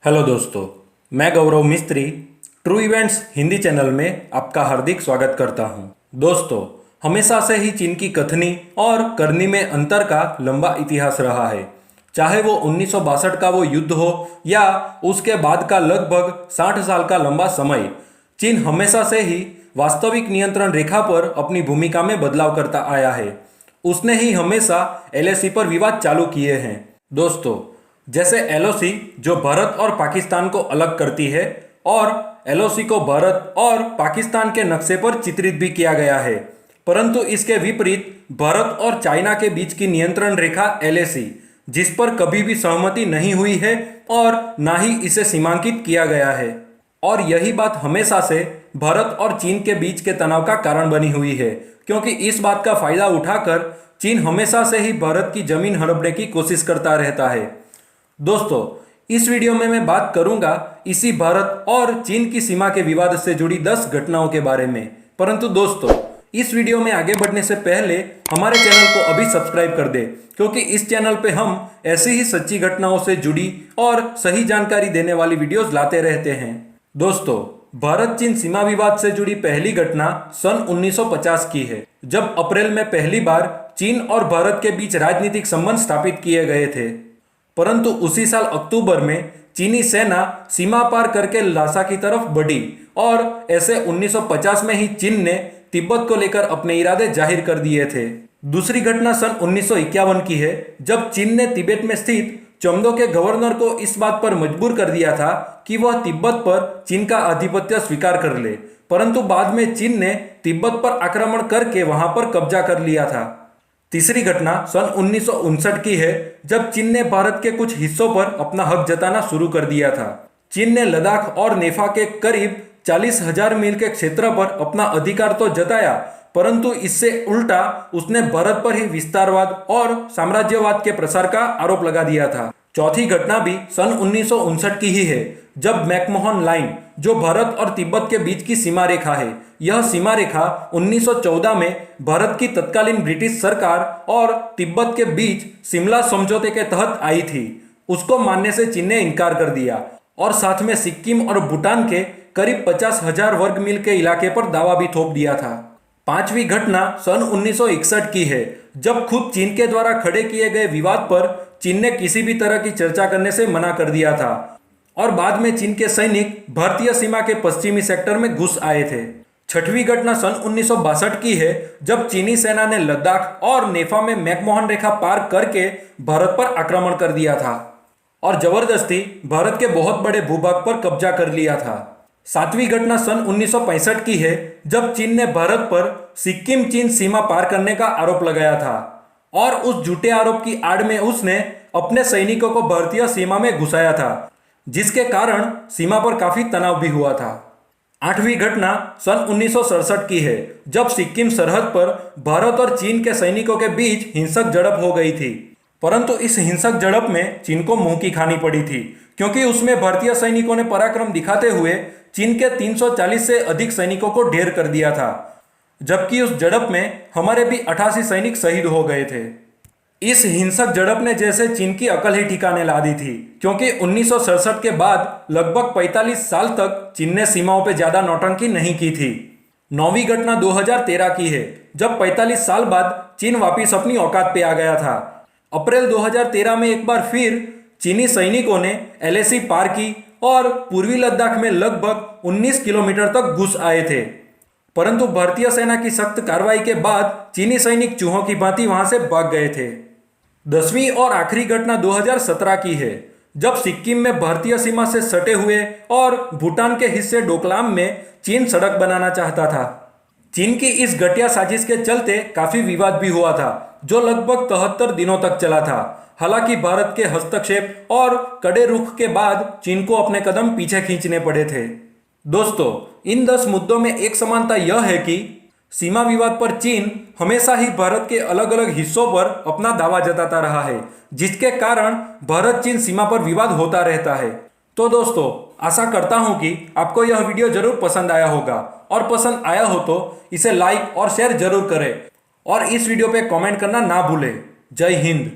Hello दोस्तों, मैं गौरव मिस्त्री ट्रू इवेंट्स हिंदी चैनल में आपका हार्दिक स्वागत करता हूं। दोस्तों, हमेशा से ही चीन की कथनी और करनी में अंतर का लंबा इतिहास रहा है। चाहे वो 1962 का वो युद्ध हो या उसके बाद का लगभग 60 साल का लंबा समय, चीन हमेशा से ही वास्तविक नियंत्रण रेखा पर अपनी भूमिका में बदलाव करता आया है। उसने ही हमेशा एलएसी पर विवाद चालू किए हैं। दोस्तों, जैसे एलओसी जो भारत और पाकिस्तान को अलग करती है और एलओसी को भारत और पाकिस्तान के नक्शे पर चित्रित भी किया गया है, परंतु इसके विपरीत भारत और चाइना के बीच की नियंत्रण रेखा एलएसी, जिस पर कभी भी सहमति नहीं हुई है और ना ही इसे सीमांकित किया गया है। और यही बात हमेशा से भारत और चीन के बीच के तनाव का कारण बनी हुई है, क्योंकि इस बात का फायदा उठाकर चीन हमेशा से ही भारत की जमीन हड़पने की कोशिश करता रहता है। दोस्तों, इस वीडियो में मैं बात करूंगा इसी भारत और चीन की सीमा के विवाद से जुड़ी 10 घटनाओं के बारे में। परंतु दोस्तों, इस वीडियो में आगे बढ़ने से पहले हमारे चैनल को अभी सब्सक्राइब कर दे, क्योंकि इस चैनल पे हम ऐसी ही सच्ची घटनाओं से जुड़ी और सही जानकारी देने वाली वीडियोस लाते रहते हैं। दोस्तों, भारत चीन सीमा विवाद से जुड़ी पहली घटना सन 1950 की है, जब अप्रैल में पहली बार चीन और भारत के बीच राजनीतिक संबंध स्थापित किए गए थे। परंतु उसी साल अक्टूबर में चीनी सेना सीमा पार करके लासा की तरफ बढ़ी और ऐसे 1950 में ही चीन ने तिब्बत को लेकर अपने इरादे जाहिर कर दिए थे। दूसरी घटना सन 1951 की है, जब चीन ने तिब्बत में स्थित चोम्दो के गवर्नर को इस बात पर मजबूर कर दिया था कि वह तिब्बत पर चीन का आधिपत्य स्वीकार कर ले, परंतु बाद में चीन ने तिब्बत पर आक्रमण करके वहां पर कब्जा कर लिया था। तीसरी घटना सन 1959 की है, जब चीन ने भारत के कुछ हिस्सों पर अपना हक जताना शुरू कर दिया था। चीन ने लद्दाख और नेफा के करीब 40,000 मील के क्षेत्र पर अपना अधिकार तो जताया, परंतु इससे उल्टा उसने भारत पर ही विस्तारवाद और साम्राज्यवाद के प्रसार का आरोप लगा दिया था। चौथी घटना भी सन 1959 की ही है, जब मैकमोहन लाइन, जो भारत और तिब्बत के बीच की सीमा रेखा है, यह सीमा रेखा 1914 में भारत की तत्कालीन ब्रिटिश सरकार और तिब्बत के बीच शिमला समझौते के तहत आई थी। उसको मानने से चीन ने इनकार कर दिया और साथ में सिक्किम और भूटान के करीब 50,000 वर्ग मील के इलाके पर दावा भी थोप दिया था। पांचवी घटना सन 1961 की है, जब खुद चीन के द्वारा खड़े किए गए विवाद पर चीन ने किसी भी तरह की चर्चा करने से मना कर दिया था और बाद में चीन के सैनिक भारतीय सीमा के पश्चिमी सेक्टर में घुस आए थे। छठवीं घटना सन 1962 की है, जब चीनी सेना ने लद्दाख और नेफा में मैकमोहन रेखा पार करके भारत पर आक्रमण कर दिया था और जबरदस्ती भारत के बहुत बड़े भूभाग पर कब्जा कर लिया था। सातवीं घटना सन 1965 की है, जब चीन ने भारत पर सिक्किम चीन सीमा पार करने का आरोप लगाया था और उस झूठे आरोप की आड़ में उसने अपने सैनिकों को भारतीय सीमा में घुसाया था, जिसके कारण सीमा पर काफी तनाव भी हुआ था। आठवीं घटना सन 1967 की है, जब सिक्किम सरहद पर भारत और चीन के सैनिकों के बीच हिंसक झड़प हो गई थी, परंतु इस हिंसक झड़प में चीन को मुंह की खानी पड़ी थी, क्योंकि उसमें भारतीय सैनिकों ने पराक्रम दिखाते हुए चीन के 340 से अधिक सैनिकों को ढेर कर दिया था, जबकि उस झड़प में हमारे भी 88 सैनिक शहीद हो गए थे। इस हिंसक झड़प ने जैसे चीन की अकल ही ठिकाने ला दी थी, क्योंकि 1967 के बाद लगभग 45 साल तक चीन ने सीमाओं पर ज्यादा नौटंकी नहीं की थी। नौवीं घटना 2013 की है, जब 45 साल बाद चीन वापिस अपनी औकात पे आ गया था। अप्रैल 2013 में एक बार फिर चीनी सैनिकों ने एलएसी पार की और पूर्वी लद्दाख में लगभग 19 किलोमीटर तक घुस आए थे, परंतु भारतीय सेना की सख्त कार्रवाई के बाद चीनी सैनिक चूहों की भांति वहां से भाग गए थे। 10वीं और आखिरी घटना 2017 की है, जब सिक्किम में भारतीय सीमा से सटे हुए और भूटान के हिस्से डोकलाम में चीन सड़क बनाना चाहता था। चीन की इस घटिया साजिश के चलते काफी विवाद भी हुआ था, जो लगभग 73 दिनों तक चला था। हालांकि भारत के हस्तक्षेप और कड़े रुख के बाद चीन को अपने कदम पीछे खींचने पड़े थे। दोस्तों, इन 10 मुद्दों में एक समानता यह है कि सीमा विवाद पर चीन हमेशा ही भारत के अलग अलग हिस्सों पर अपना दावा जताता रहा है, जिसके कारण भारत चीन सीमा पर विवाद होता रहता है। तो दोस्तों, आशा करता हूं कि आपको यह वीडियो जरूर पसंद आया होगा और पसंद आया हो तो इसे लाइक और शेयर जरूर करें और इस वीडियो पे कमेंट करना ना भूलें। जय हिंद।